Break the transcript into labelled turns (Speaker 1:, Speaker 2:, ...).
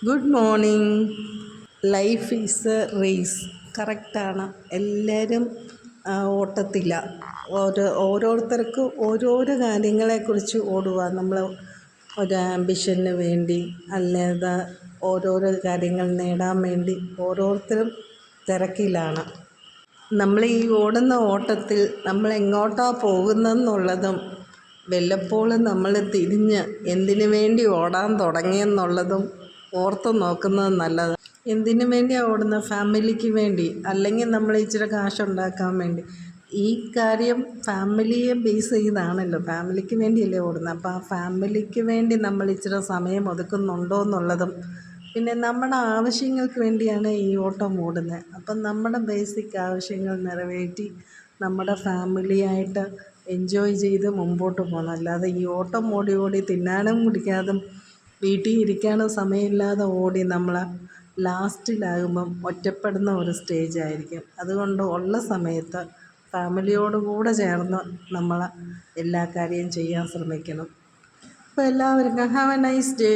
Speaker 1: Good morning. Life is a race. കറക്റ്റാണ്. എല്ലാവരും ഓട്ടത്തിലാണ്. ഓരോരുത്തർക്കും ഓരോരോ കാര്യങ്ങളെക്കുറിച്ച് ഓടുക. നമ്മൾ ഒരു ആംബിഷന് വേണ്ടി, അല്ലാതെ ഓരോരോ കാര്യങ്ങൾ നേടാൻ വേണ്ടി ഓരോരുത്തരും തിരക്കിലാണ്. നമ്മൾ ഈ ഓടുന്ന ഓട്ടത്തിൽ നമ്മൾ എങ്ങോട്ടാണ് പോകുന്നതെന്നുള്ളതും വല്ലപ്പോഴും നമ്മൾ തിരിഞ്ഞ് എന്തിനു വേണ്ടി ഓടാൻ തുടങ്ങിയെന്നുള്ളതും ഓർത്ത് നോക്കുന്നത് നല്ലത്. എന്തിനു വേണ്ടിയാണ് ഓടുന്നത്? ഫാമിലിക്ക് വേണ്ടി, അല്ലെങ്കിൽ നമ്മൾ ഇച്ചിരി കാശുണ്ടാക്കാൻ വേണ്ടി. ഈ കാര്യം ഫാമിലിയെ ബേസ് ചെയ്താണല്ലോ, ഫാമിലിക്ക് വേണ്ടിയല്ലേ ഓടുന്നത്. അപ്പോൾ ആ ഫാമിലിക്ക് വേണ്ടി നമ്മൾ ഇച്ചിരി സമയം ഒതുക്കുന്നുണ്ടോ എന്നുള്ളതും, പിന്നെ നമ്മുടെ ആവശ്യങ്ങൾക്ക് വേണ്ടിയാണ് ഈ ഓട്ടം ഓടുന്നത്. അപ്പം നമ്മുടെ ബേസിക് ആവശ്യങ്ങൾ നിറവേറ്റി നമ്മുടെ ഫാമിലിയായിട്ട് എൻജോയ് ചെയ്ത് മുമ്പോട്ട് പോകണം. അല്ലാതെ ഈ ഓട്ടം ഓടി ഓടി തിന്നാനും കുടിക്കാതും വീട്ടിൽ ഇരിക്കാനും സമയമില്ലാതെ ഓടി നമ്മൾ ലാസ്റ്റിലാകുമ്പം ഒറ്റപ്പെടുന്ന ഒരു സ്റ്റേജായിരിക്കും. അതുകൊണ്ട് ഉള്ള സമയത്ത് ഫാമിലിയോട് കൂടെ ചേർന്ന് നമ്മൾ എല്ലാ കാര്യവും ചെയ്യാൻ ശ്രമിക്കണം. അപ്പോൾ എല്ലാവർക്കും ഹാവ് എ നൈസ് ഡേ.